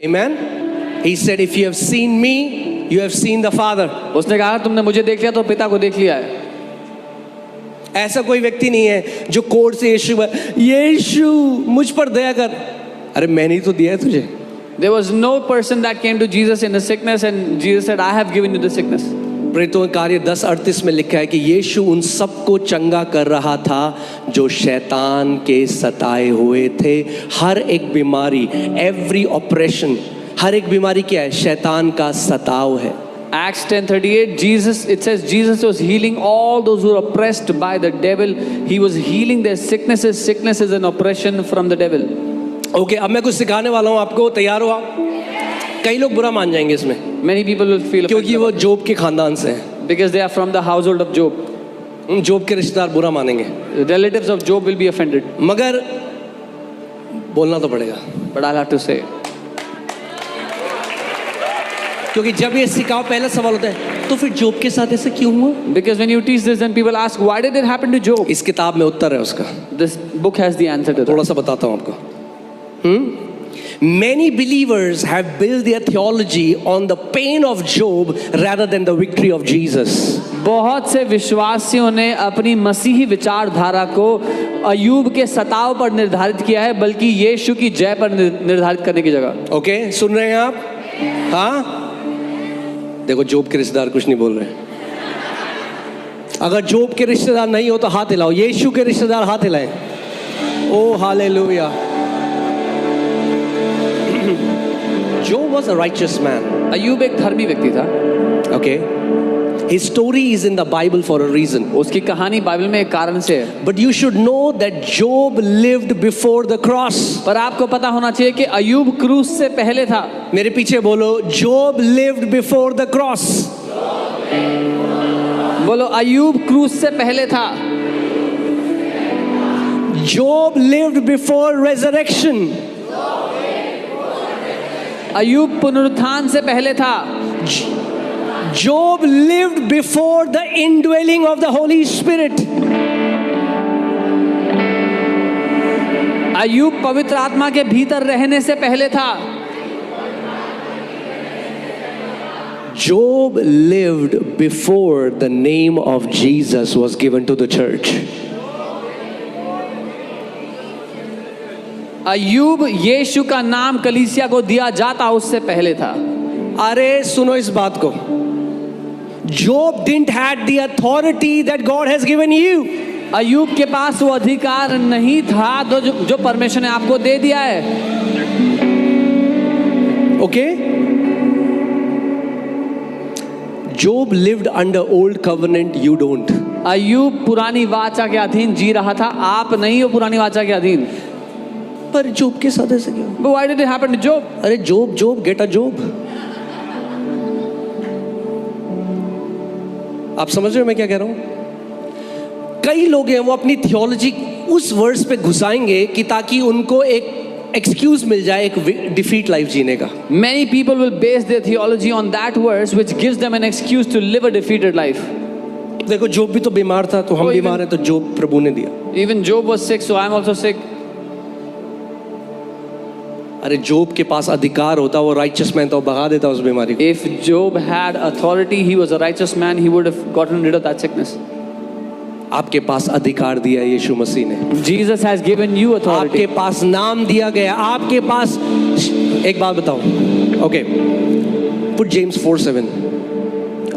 Amen. He said, if you have seen me, you have seen the Father. उसने कहा तुमने मुझे देख लिया तो पिता को देख लिया है। ऐसा कोई व्यक्ति नहीं है जो कोर्ट से यीशु मुझ पर दया कर। अरे मैंने ही तो दिया है तुझे। There was no person that came to Jesus in the sickness and Jesus said, I have given you the sickness. प्रेरितों के कार्य 10:38 में लिखा है कि यीशु उन सबको चंगा कर रहा था जो शैतान के सताए हुए थे। हर एक बीमारी, एवरी ऑपरेशन, हर एक बीमारी क्या है? शैतान का सताव है। Acts 10:38, it says Jesus was healing all those who were oppressed by the devil. He was healing their sicknesses and oppression from the devil. Okay, अब मैं कुछ सिखाने वाला हूँ आपको, तैयार हो आप? कई लोग बुरा मान जाएंगे इसमें, Many people will feel क्योंकि वो जोब के खानदान से हैं। because they are from the household of Job. जोब के रिश्तेदार बुरा मानेंगे, The relatives of Job will be offended. मगर बोलना तो पड़ेगा, But I'll have to say, क्योंकि जब ये सिखाओ पहला सवाल होता है तो फिर जोब के साथ ऐसे क्यों हुआ? because when you teach this, then people ask, why did it happen to Job? इस किताब में उत्तर है उसका, This book has the answer to थोड़ा that. सा बताता हूँ आपको। Many believers have built their theology on the pain of Job rather than the victory of Jesus. बहुत से विश्वासियों ने अपनी मसीही विचारधारा को अय्यूब के सताव पर निर्धारित किया है, बल्कि यीशु की जय पर निर्धारित करने की जगह। ओके, सुन रहे हैं आप? हाँ, देखो जोब के रिश्तेदार कुछ नहीं बोल रहे। अगर जोब के रिश्तेदार नहीं हो तो हाथ हिलाओ, यीशु के रिश्तेदार हाथ हिलाएं। ओ हालेलुया। Job was a righteous man. अय्यूब एक धर्मी व्यक्ति था। Okay, his story is in the Bible for a reason. उसकी कहानी बाइबल में एक कारण से है। But you should know that Job lived before the cross. पर आपको पता होना चाहिए कि अय्यूब क्रूस से पहले था। मेरे पीछे बोलो, Job lived before the cross. बोलो, अय्यूब क्रूस से पहले था। Job lived before resurrection. अय्यूब पुनरुत्थान से पहले था। Job lived before the indwelling of the Holy Spirit. अय्यूब पवित्र आत्मा के भीतर रहने से पहले था। Job lived before the name of Jesus was given to the church. अय्यूब यीशु का नाम कलीसिया को दिया जाता उससे पहले था। अरे सुनो इस बात को, Job didn't had the authority that God has given you. अय्यूब के पास वो अधिकार नहीं था जो परमेश्वर ने आपको दे दिया है। Okay? Job lived under old covenant, you don't. अय्यूब पुरानी वाचा के अधीन जी रहा था, आप नहीं हो पुरानी वाचा के अधीन। पर जोब के साथ ऐसे क्यों? But why did it happen to Job? अरे जोब गेट अ जोब। आप समझ रहे हो मैं क्या कह रहा हूं? कई लोग हैं वो अपनी थियोलॉजी उस वर्ड्स पे घुसाएंगे कि ताकि उनको एक एक्सक्यूज मिल जाए एक डिफीट लाइफ जीने का। Many people will base their theology on that verse which gives them an excuse to live a defeated life. देखो जोब भी तो बीमार था, तो हम बीमार हैं तो जोब प्रभु ने दिया। Even Job was sick, so I am also sick. अरे जोब के पास अधिकार होता, वो राइचस मैन था, वो भगा देता उस बीमारी को। If Job had authority, he was a righteous man, he would have gotten rid of that sickness. आपके पास अधिकार दिया यीशु मसीह ने। Jesus has given you authority. आपके पास नाम दिया गया, आपके पास। एक बात बताओ, ओके, पुट जेम्स 4:7।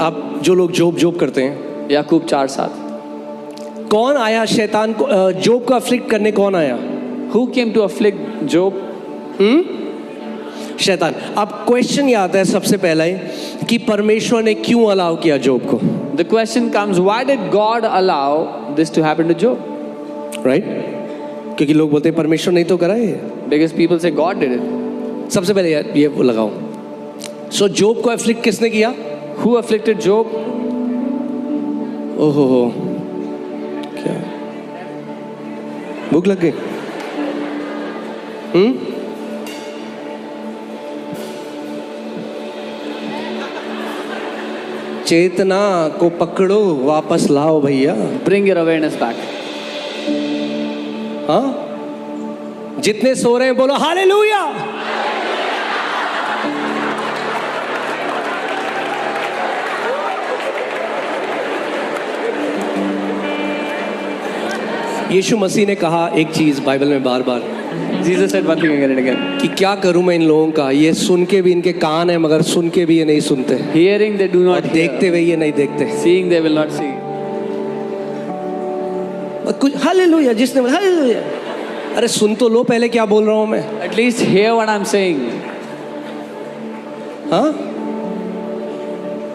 आप जो लोग जोब करते हैं, याकूब 4:7। कौन आया शैतान को, जोब को अफ्लिक्ट करने कौन आया? Who came to afflict Job? शैतान। अब क्वेश्चन ये आता है सबसे पहला ही कि परमेश्वर ने क्यों अलाउ किया जोब को? The question comes, why did God allow this to happen to Job? Right? क्योंकि लोग बोलते हैं परमेश्वर नहीं तो करा ये। Because people say God did it. सबसे पहले ये लगाओ। सो जोब को अफ्लिक्ट किसने किया? Who afflicted Job? ओहो, क्या भूख लग गई? चेतना को पकड़ो, वापस लाओ भैया। Bring your awareness back. हाँ, जितने सो रहे हैं बोलो हालेलुया। यीशु मसीह ने कहा एक चीज बाइबल में बार बार Jesus said one thing again and again. कि क्या करूं मैं इन लोगों का, ये सुन के भी इनके कान है मगर सुन के भी ये नहीं सुनते, Hearing they do और not देखते hear. हुए ये नहीं देखते। Seeing they will not see. और कुछ हालेलुया, जिसने हालेलुया, अरे सुन तो लो पहले क्या बोल रहा हूं मैं। At least hear what I'm saying. हाँ,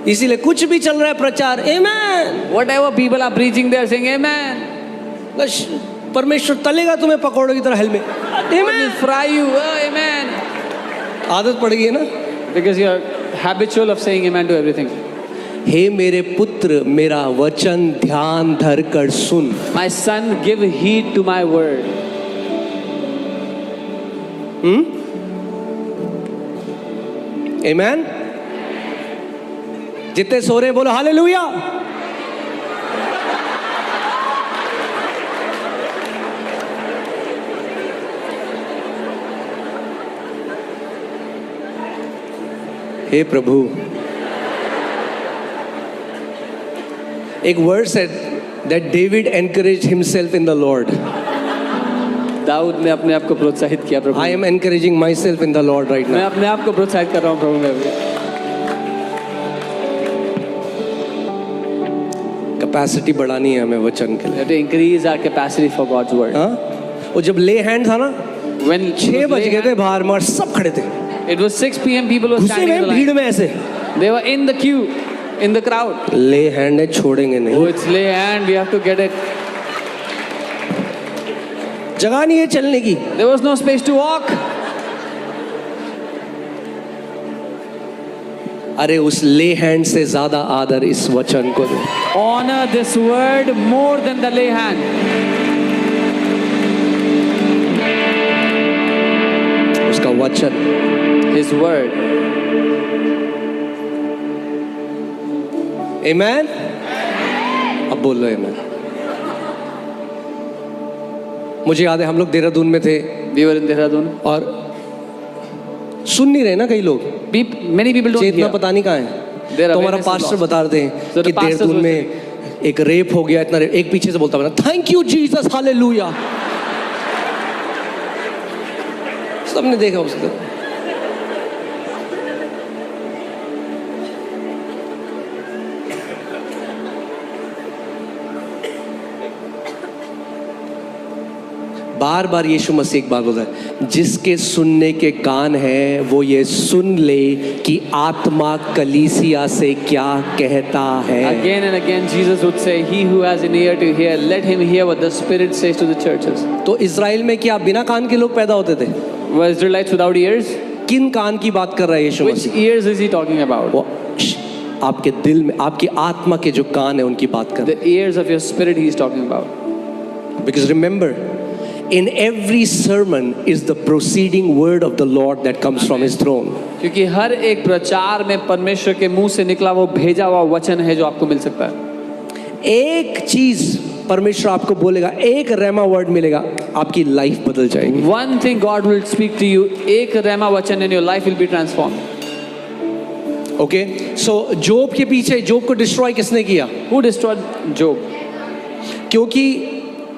इसीलिए कुछ भी चल रहा है प्रचार, आमेन, Whatever people are preaching, they are saying amen. बस परमेश्वर तलेगा तुम्हें पकौड़ों की तरह helmet, God will fry you. Oh, amen. आदत पड़ गई है ना। Because you are habitual of saying amen to everything. हे मेरे पुत्र मेरा वचन ध्यान धर कर सुन। My son, give heed to my word. आमेन। जितने सो रहे हैं बोलो हालेलुया। हे प्रभु, एक वर्स है that David encouraged himself in the Lord. Dawood ने अपने आप को प्रोत्साहित किया प्रभु। I am encouraging myself in the Lord right मैं now. अपने आप को प्रोत्साहित कर रहा हूँ प्रभु में अभी। कैपेसिटी बढ़ानी है हमें वचन के We लिए। have to increase our capacity for God's word. हाँ, वो जब ले हैंड था ना, When 6 बज गए थे बाहर, मगर सब खड़े थे, it was 6 p.m. people were घुसे standing in हुए the भीड़ line. में ऐसे। They were in the queue, in the crowd. ले हैंड है, छोड़ेंगे Oh, नहीं, it's lay hand. We have to get it. जगह नहीं है चलने की। There was no space to walk. अरे उस ले हैंड से ज्यादा आदर इस वचन को दो। Honor this word more than the lay hand. उसका वचन, His word. आमेन। अब बोल लो आमेन। मुझे याद है हम लोग देहरादून में थे We were in Dehradun. और सुन नहीं रहे ना कई लोग, Many people don't Chetna hear. पता नहीं कहाँ है। Their तो हमारा awareness is पास्टर lost. बता रहे थे So the कि pastors देहरादून was में एक रेप हो गया, इतना रेप, एक पीछे से बोलता बना थैंक यू जीसस हालेलुया। सबने देखा उसको। बार बार यीशु मसीह एक बात बोलता है, जिसके सुनने के कान है वो ये सुन ले कि आत्मा कलीसिया से क्या कहता है। Again and again, Jesus would say, "He who has an ear to hear, let him hear what the Spirit says to the churches." तो इज़राइल में क्या बिना कान के लोग पैदा होते थे? Were Israelites without ears? किन कान की बात कर रहा है यीशु Which Masih? ears is he talking about? वो आपके दिल में, आपकी आत्मा के जो कान है उनकी बात कर रहा The ears of your spirit he is talking about. है। Because remember, in every sermon is the proceeding word of the Lord that comes from His throne. क्योंकि हर एक प्रचार में परमेश्वर के मुंह से निकला वो भेजा हुआ वचन है जो आपको मिल सकता है। एक चीज परमेश्वर आपको बोलेगा, एक रेमा वर्ड मिलेगा, आपकी लाइफ बदल जाएगी। One thing God will speak to you, एक रेमा वचन and your life will be transformed. Okay, so Job के पीछे, जोब को डिस्ट्रॉय किसने किया? Who destroyed Job? क्योंकि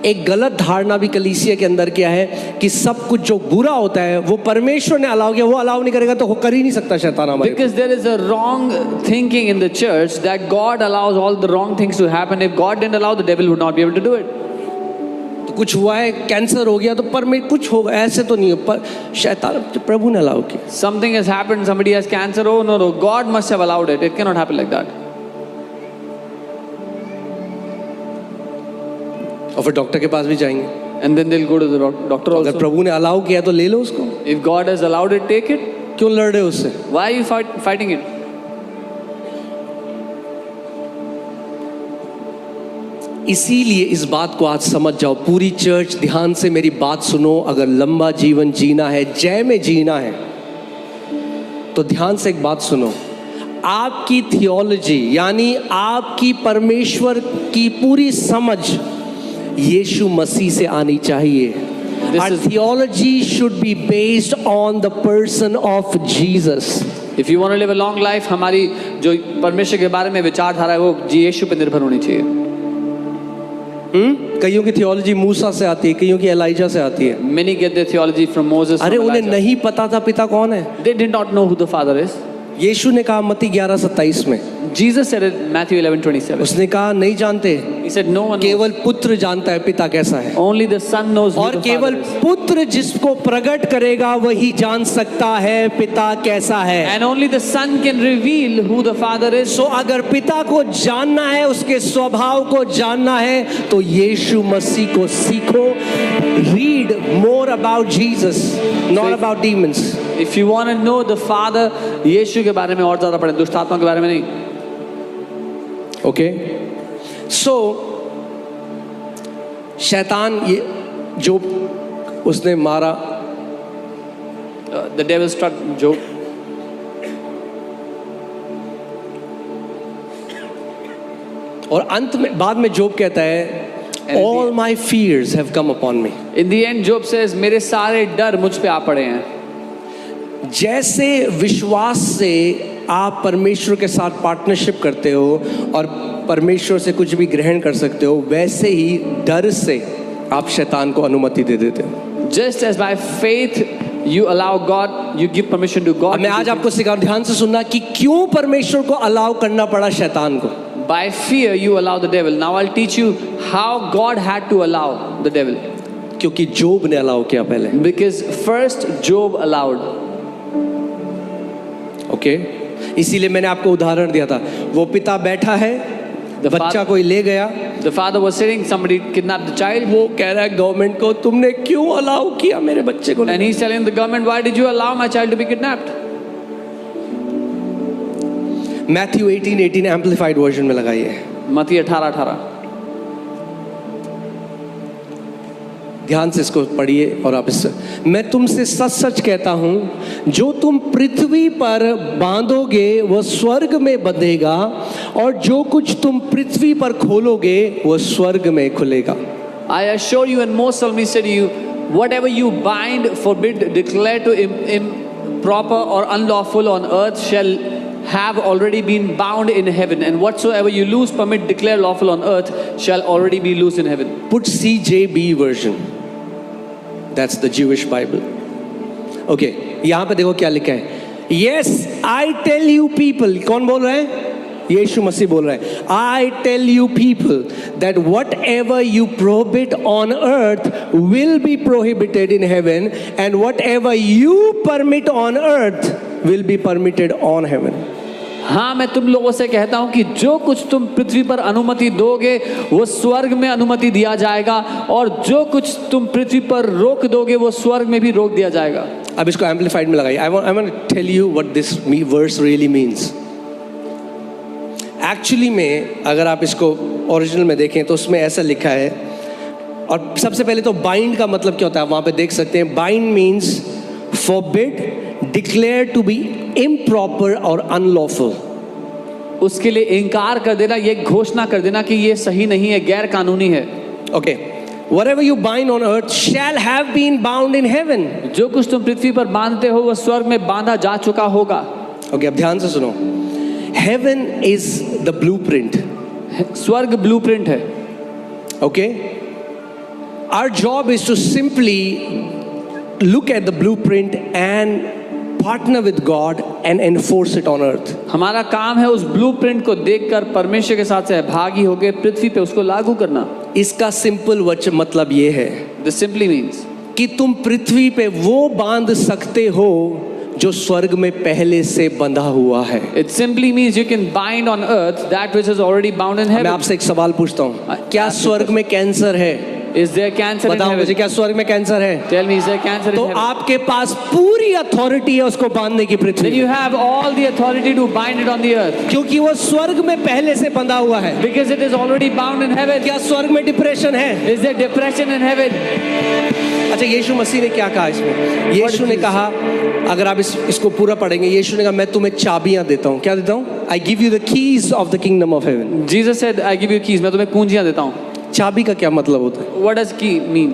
एक गलत धारणा भी कलीसिया के अंदर क्या है कि सब कुछ जो बुरा होता है वो परमेश्वर ने अलाउ किया, वो अलाउ नहीं करेगा तो वो कर ही नहीं सकता शैतान हमारे। Because there is a wrong thinking in the church that God allows all the wrong things to happen. If God didn't allow, the devil would not be able to do it. तो कुछ हुआ है, cancer हो गया तो कुछ होगा, ऐसे तो नहीं हो, पर शैतान, प्रभु ने अलाउ किया। Something has happened, somebody has cancer. Oh no, God must have allowed it. It cannot happen like that. और फिर डॉक्टर के पास भी जाएंगे, And then they'll go to the doctor अगर also. प्रभु ने अलाउ किया तो ले लो उसको। If God has allowed it, take it. क्यों लड़ रहे हो उससे? Why are you fighting it? इसीलिए इस बात को आज समझ जाओ, पूरी चर्च ध्यान से मेरी बात सुनो। अगर लंबा जीवन जीना है, जय में जीना है, तो ध्यान से एक बात सुनो। आपकी थियोलॉजी यानी आपकी परमेश्वर की पूरी समझ यीशु मसीह से आनी चाहिए। Our theology should be based on the person of Jesus. If you want to live a long life, हमारी जो परमेश्वर के बारे में विचारधारा है वो यीशु पे निर्भर होनी चाहिए। कईयों की थियोलॉजी मूसा से आती है, कईयों की एलाइजा से आती है। Many get their theology from Moses. अरे from उन्हें Elijah. नहीं पता था पिता कौन है। They did not know who the Father is. यीशु ने कहा मत्ती 11:27 में, Jesus said it in Matthew 11:27. उसने कहा नहीं जानते, He said, no one knows. केवल पुत्र जानता है पिता कैसा है, Only the Son knows who और the केवल Father is. पुत्र जिसको प्रकट करेगा वही जान सकता है पिता कैसा है। And only the Son can reveal who the Father is. सो अगर पिता को जानना है, उसके स्वभाव को जानना है, तो यीशु मसीह को सीखो। Read more about Jesus, not about demons. If you want to know the Father, यीशु के बारे में और ज़्यादा पढ़ें, दुष्ट आत्मा के बारे में नहीं। ओके, सो शैतान ये जो उसने मारा, The devil struck Job. और अंत में बाद में जोब कहता है all my fears have come upon me. In the end, Job says, मेरे सारे डर मुझ पे आ पड़े हैं। जैसे विश्वास से आप परमेश्वर के साथ पार्टनरशिप करते हो और परमेश्वर से कुछ भी ग्रहण कर सकते हो, वैसे ही डर से आप शैतान को अनुमति दे देते हो। Just as by faith you allow God, you give permission to God. अब मैं आज आपको सिखा, ध्यान से सुनना कि क्यों परमेश्वर को अलाउ करना पड़ा शैतान को। By fear you allow the devil. Now I'll teach you how God had to allow the devil. क्योंकि जोब ने अलाउ किया पहले। Because first Job allowed. Okay, इसीलिए मैंने आपको उदाहरण दिया था, वो पिता बैठा है, The बच्चा father- कोई ले गया, The father was sitting, somebody kidnapped the child, वो कह रहा है गवर्नमेंट को तुमने क्यों अलाउ किया मेरे बच्चे को। and he's telling the government, why did you allow my child to be kidnapped? Matthew 18:18 amplified version में लगाइए। मत्ती 18:18. ध्यान से इसको पढ़िए और आप इससे, मैं तुमसे सच सच कहता हूं, जो तुम पृथ्वी पर बांधोगे वह स्वर्ग में बंधेगा, और जो कुछ तुम पृथ्वी पर खोलोगे वह स्वर्ग में खुलेगा। I assure you and most solemnly say to you, whatever you bind, forbid, declare to improper or unlawful on earth shall have already been bound in heaven, and whatsoever you loose, permit, declare lawful on earth shall already be loose in heaven. Put CJB version, that's the Jewish Bible. Okay, यहाँ पे देखो क्या लिखा है। Yes, I tell you people, कौन बोल रहा है? यीशु मसीह बोल रहा है, I tell you people that whatever you prohibit on earth will be prohibited in heaven, and whatever you permit on earth will be permitted on heaven. हाँ, मैं तुम लोगों से कहता हूँ कि जो कुछ तुम पृथ्वी पर अनुमति दोगे वो स्वर्ग में अनुमति दिया जाएगा, और जो कुछ तुम पृथ्वी पर रोक दोगे वो स्वर्ग में भी रोक दिया जाएगा। अब इसको एम्पलीफाइड में लगाइए। I want to tell you what this verse really means. Actually में अगर आप इसको ओरिजिनल में देखें तो उसमें ऐसा लिखा है, और सबसे पहले तो बाइंड का मतलब क्या होता है वहाँ पे देख सकते हैं। Bind means forbid, declare to be improper और अनलॉफुल। उसके लिए इनकार कर देना, ये घोषणा कर देना कि ये सही नहीं है, गैर कानूनी है। Okay, whatever you bind on earth shall have been bound in heaven. जो कुछ तुम पृथ्वी पर बांधते हो वो स्वर्ग में बांधा जा चुका होगा। ओके, अब ध्यान से सुनो। Heaven is the blueprint. स्वर्ग ब्लूप्रिंट है। Okay? Our job is to simply look at the blueprint and partner with God and enforce it on earth. हमारा काम है उस ब्लूप्रिंट को देखकर परमेश्वर के साथ सहभागी होकर पृथ्वी पे उसको लागू करना। इसका सिंपल मतलब ये है This simply means कि तुम पृथ्वी पे वो बांध सकते हो जो स्वर्ग में पहले से बंधा हुआ है। it simply means you can bind on earth that which is already bound in मैं heaven. आपसे एक सवाल पूछता हूँ, क्या स्वर्ग में कैंसर है? Is there cancer in बताओ मुझे, heaven? क्या स्वर्ग में कैंसर है? Tell me, is there cancer तो in heaven? आपके पास पूरी अथॉरिटी है उसको बांधने की पृथ्वी Then you में, have all the authority to bind it on the earth क्योंकि वो स्वर्ग में पहले से बंधा हुआ है। because it is already bound in heaven. क्या स्वर्ग में डिप्रेशन है? Is there depression in heaven? अच्छा, यीशु मसीह ने क्या कहा इसमें? यीशु ने कहा, अगर आप इसको पूरा पढ़ेंगे, यीशु ने कहा मैं तुम्हें चाबियां देता हूँ। क्या देता हूँ? I give you the keys of the kingdom of haven. Jesus said, I give you keys. मैं तुम्हें कुंजियां देता हूँ। चाबी का क्या मतलब होता है? What does key mean?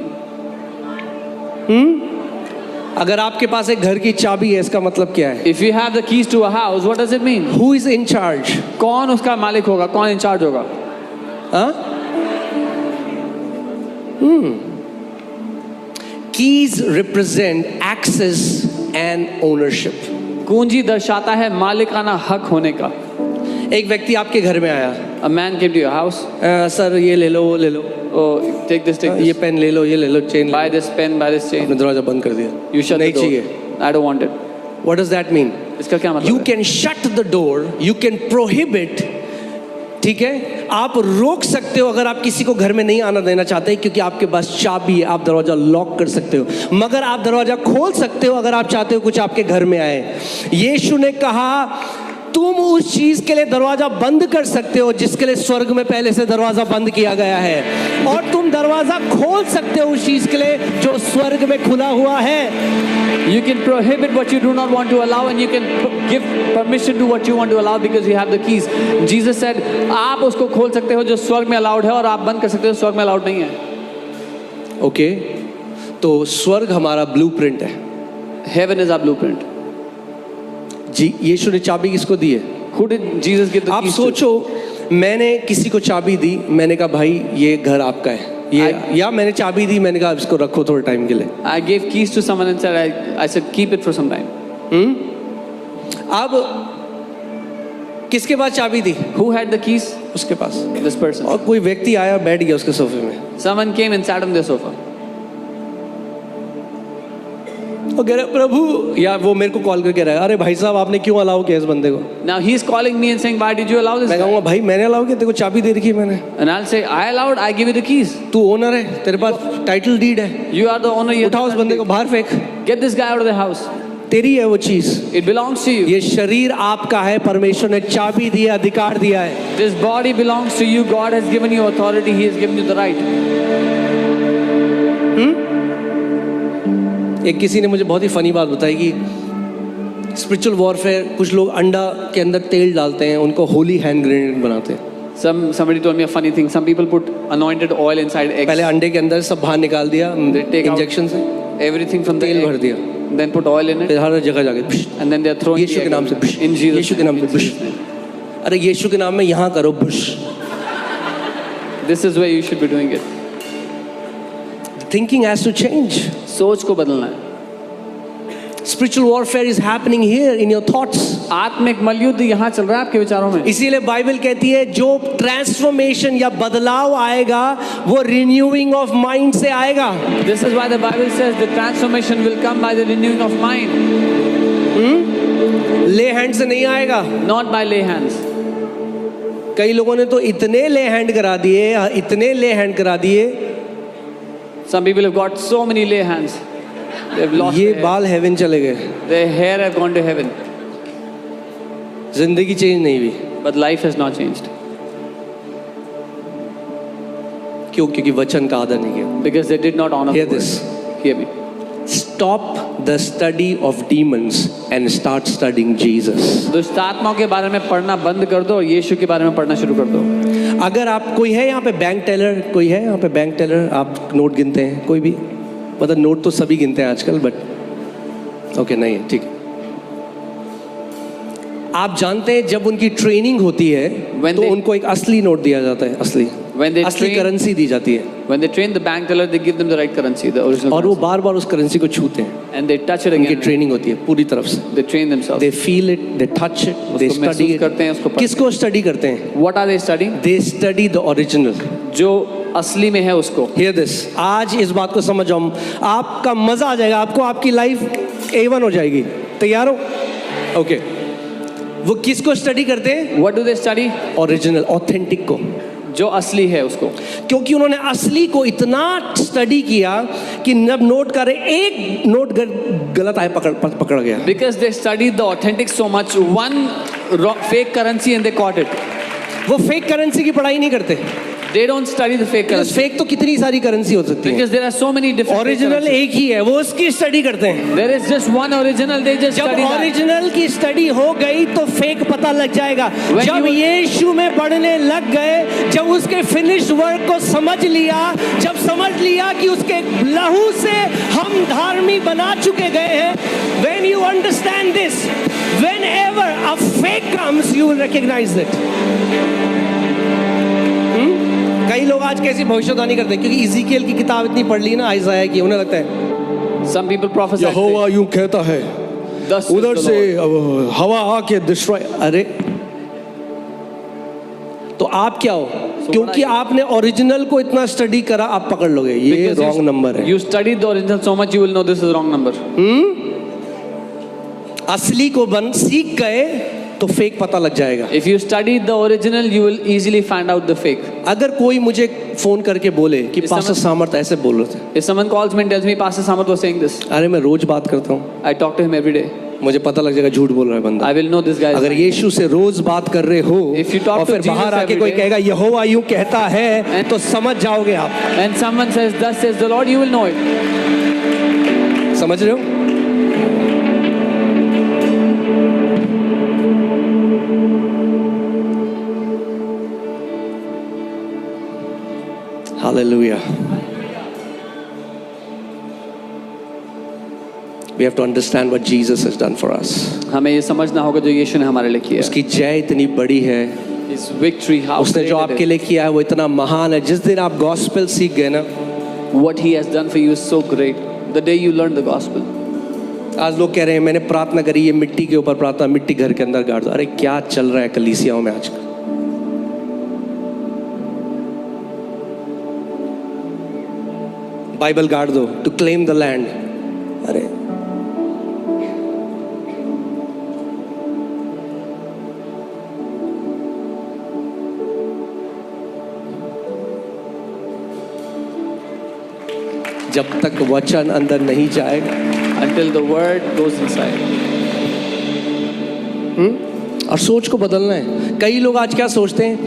अगर आपके पास एक घर की चाबी है, इसका मतलब क्या है? If you have the keys to a house, what does it mean? Who is in charge? कौन उसका मालिक होगा? कौन इंचार्ज होगा? हाँ? Keys represent access and ownership. कुंजी दर्शाता है मालिकाना हक होने का. एक व्यक्ति आपके घर में आया, A man came to your house. Sir ये ले लो वो ले लो, Oh, take this, take ये this. पेन ले लो ये ले लो, chain Buy this pen, buy this chain. आपने दरवाजा बंद कर दिया, You shut नहीं the door. चाहिए. I don't want it. What does that mean? इसका क्या मतलब You है? can shut the door, you can prohibit, ठीक है, आप रोक सकते हो अगर आप किसी को घर में नहीं आना देना चाहते क्योंकि आपके पास चाबी है, आप दरवाजा लॉक कर सकते हो, मगर आप दरवाजा खोल सकते हो अगर आप चाहते हो कुछ आपके घर में आए. यीशु ने कहा तुम उस चीज के लिए दरवाजा बंद कर सकते हो जिसके लिए स्वर्ग में पहले से दरवाजा बंद किया गया है, और तुम दरवाजा खोल सकते हो उस चीज के लिए जो स्वर्ग में खुला हुआ है. You can prohibit what you do not want to allow, and you can give permission to what you want to allow because you have the keys. Jesus said, आप उसको खोल सकते हो जो स्वर्ग में अलाउड है, और आप बंद कर सकते हो स्वर्ग में अलाउड नहीं है. ओके, तो स्वर्ग हमारा ब्लूप्रिंट है. Heaven is our blueprint. जी, यीशु ने चाबी किसको दी है? Who did Jesus give the आप keys to? सोचो, मैंने किसी को चाबी दी, मैंने कहा भाई ये घर आपका है, ये या मैंने चाबी दी, मैंने कहा इसको रखो थोड़े टाइम के लिए. I gave keys to someone and said, I said, keep it for some time. अब किसके पास चाबी दी? Who had the keys? उसके पास. This person. और कोई व्यक्ति आया बैठ गया उसके सोफे में, Someone came and sat on their sofa. और कह रहा प्रभु, या वो मेरे को कॉल करके रहा है, अरे भाई साहब आपने क्यों अलाउ किया इस बंदे को? Now he's calling me and saying, why did you allow this मैं guy? कहूँगा भाई मैंने अलाउ किया, तेरे को चाबी दे रखी है मैंने, And I'll say, I allowed, I give you the keys. तू ओनर है, तेरे पास टाइटल डीड है, You are the owner. You उठा उस बंदे को बाहर फेंक, Get this guy out of the house. तेरी है वो चीज. It belongs to you. ये शरीर आपका है, परमेश्वर ने चाबी दी है, अधिकार दिया है. This body belongs to you. God has given you authority. He has given you the right. एक किसी ने मुझे बहुत ही फनी बात बताई कि स्पिरिचुअल वॉरफेयर, कुछ लोग अंडा के अंदर तेल डालते हैं, उनको होली हैंड ग्रेनेड बनाते हैं. Somebody told me a funny thing. Some people put anointed oil inside eggs. पहले अंडे के अंदर सब बाहर निकाल दिया take out इंजेक्शन से, everything from the तेल भर egg, दिया, then put oil in it, फिर हर जगह जाके भिश, and then they are throwing Yeshu the के egg नाम से भिश, in Jesus. यीशु के नाम से in भिश. Jesus' name. अरे यीशु के नाम में यहाँ करो भिश. This is where you should be doing it. Thinking has to change. सोच को बदलना है. Spiritual warfare is happening here in your thoughts. आत्मिक मलयुद्ध यहाँ चल रहा है आपके विचारों में. इसीलिए बाइबल कहती है जो ट्रांसफॉर्मेशन या बदलाव आएगा वो रिन्यूइंग ऑफ माइंड से आएगा. This is why the Bible says the transformation will come by the renewing of mind, ले हैंड से नहीं आएगा. not by lay hands. कई लोगों ने तो इतने ले हैंड करा दिए, इतने ले हैंड करा दिए, Some people have got so many lay hands. They've lost ये their hair. बाल हेवन चले गए, Their hair have gone to heaven, जिंदगी चेंज नहीं हुई. but life has not changed क्यों? क्योंकि वचन का आदर नहीं किया. because they did not honor Hear the word. this. Hear me. Stop the study of demons and start studying Jesus. दुष्ट आत्माओं के बारे में पढ़ना बंद कर दो और यीशु के बारे में पढ़ना शुरू कर दो. अगर आप, कोई है यहाँ पे बैंक टेलर, कोई है यहाँ पे बैंक टेलर, आप नोट गिनते हैं? कोई भी? मतलब नोट तो सभी गिनते हैं आजकल, बट ओके नहीं है, ठीक है. आप जानते हैं जब उनकी ट्रेनिंग होती है When तो they- उनको एक असली नोट दिया जाता है, असली When they असली train- करेंसी दी जाती है, When they train the bank teller, they give them the right currency, the original और वो currency. बार बार उस करेंसी को छूते हैं. And they touch it उनकी again. ट्रेनिंग होती है पूरी तरफ से. They train themselves. They feel it, they touch it, they उसको स्टडी महसूस करते हैं, उसको इट. पढ़ते किसको स्टडी करते हैं? What are they studying? They study the original. जो असली में है उसको. Hear this. आज इस बात को समझ जाओ, आपका मजा आ जाएगा, आपको आपकी लाइफ A1 हो जाएगी. तैयार हो? ओके. वो किसको स्टडी करते हैं? What do they study? Original, authentic को. जो असली है उसको. क्योंकि उन्होंने असली को इतना स्टडी किया कि जब नोट करे, एक नोट गलत आए पकड़ गया. Because they studied the authentic so much, one fake currency and they caught it. वो फेक करेंसी की पढ़ाई नहीं करते. They don't study the fake currency fake तो कितनी सारी करेंसी हो सकती है. because there are so many different. fake original currencies. एक ही है, वो उसकी स्टडी करते हैं. There is just one original. They just जब study that. ओरिजिनल की स्टडी हो गई तो फेक पता लग जाएगा. When जब you- यीशु में पढ़ने लग गए, जब उसके फिनिश्ड वर्क को समझ लिया, जब समझ लिया कि उसके लहू से हम धार्मिक बना चुके गए हैं, when you understand this, whenever a fake comes, you will recognize it. कई लोग आज कैसी भविष्यवाणी करते हैं क्योंकि इज़ीकिएल की किताब इतनी पढ़ ली ना आइज़ाया की, उन्हें लगता है Some people prophesy. यहोवा यूं कहता है, Thus says उधर the से Lord. हवा आके डिस्ट्रॉय। अरे तो आप क्या हो? क्योंकि आपने ओरिजिनल को इतना स्टडी करा, आप पकड़ लोगे ये Because रॉन्ग नंबर है। You studied the original so much, you will know this is wrong number. असली को बन सीख गए तो फेक पता लग जाएगा। If you studied the original, you will easily find out the fake. अगर कोई मुझे फोन करके बोले कि इस पास्टर समय- सामर्थ ऐसे बोल रहे थे, If someone calls me and tells me Pastor Samarth was saying this, अरे मैं रोज बात करता हूँ, I talk to him every day. मुझे पता लग जाएगा झूठ बोल रहा है बंदा। I will know this guy is अगर lying. यीशु से रोज बात कर रहे हो If you talk और to फिर Jesus बाहर आके every कोई day- कहेगा यहोवा यूं कहता है तो समझ जाओगे आप। And someone says, thus says the Lord, you will know it. समझ रहे हो? Hallelujah. We have to understand what Jesus has done for us. हमें ये समझना होगा जो यीशु ने हमारे लिए किया उसकी जय इतनी बड़ी है, है. His victory, how उसने great जो it आपके is. लिए किया है वो इतना महान है। जिस दिन आप गॉस्पेल सीख गए ना, What he has done for you is so great. The day you learn the gospel. आज लोग कह रहे हैं मैंने प्रार्थना करी, ये मिट्टी के ऊपर प्रार्थना, मिट्टी घर के अंदर गाड़ दो। अरे क्या चल रहा है कलीसियाओं में आजकल? बाइबल गाड़ दो टू क्लेम द लैंड। अरे जब तक वचन अंदर नहीं जाएगा Until the word goes inside. और सोच को बदलना है। कई लोग आज क्या सोचते हैं,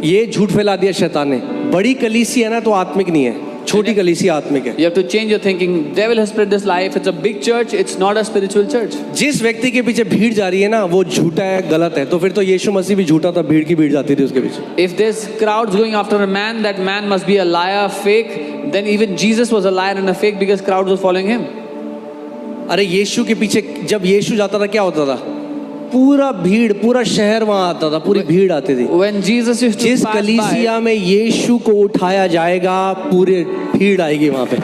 ये झूठ फैला दिया शैतान ने, बड़ी कलीसिया है ना तो आत्मिक नहीं है, छोटी कलीसिया आत्मिक है। You have to change your thinking. Devil has spread this lie. If it's a big church, it's not a spiritual church. जिस व्यक्ति के पीछे भीड़ जा रही है ना वो झूठा है, गलत है, तो फिर तो यीशु मसीह भी झूठा था, भीड़ की भीड़ जाती थी उसके पीछे। If there's crowds going after a man, that man must be a liar, fake. Then even Jesus was a liar and a fake because crowds were following him. अरे यीशु के पीछे जब यीशु जाता था क्या होता था? पूरा भीड़, पूरा शहर वहां आता था, पूरी भीड़ आती थी। When Jesus used to जिस pass by, कलीसिया में यीशु को उठाया जाएगा पूरे भीड़ आएगी वहां पे।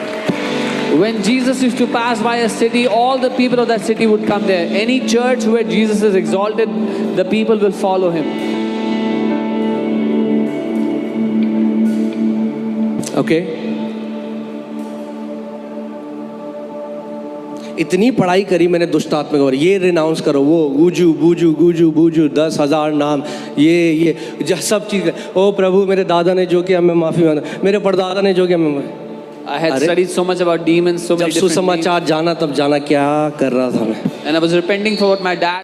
when Jesus used to pass by a city, all the people of that city would come there. Any church where Jesus is exalted, the people will follow him. Okay इतनी पढ़ाई करी मैंने दुष्ट आत्मा को, ये रिनाउंस करो, वो गुजू बूजू गुजू बूजू 10,000 नाम, ये सब चीज़। ओ प्रभु मेरे दादा ने जो किया मैं माफ़ी मांगता, मेरे परदादा ने जो किया मैं। I had अरे, studied so much about demons, so जब many different things. सुसमाचार जाना तब जाना क्या कर रहा था मैं। And I was repenting for what my dad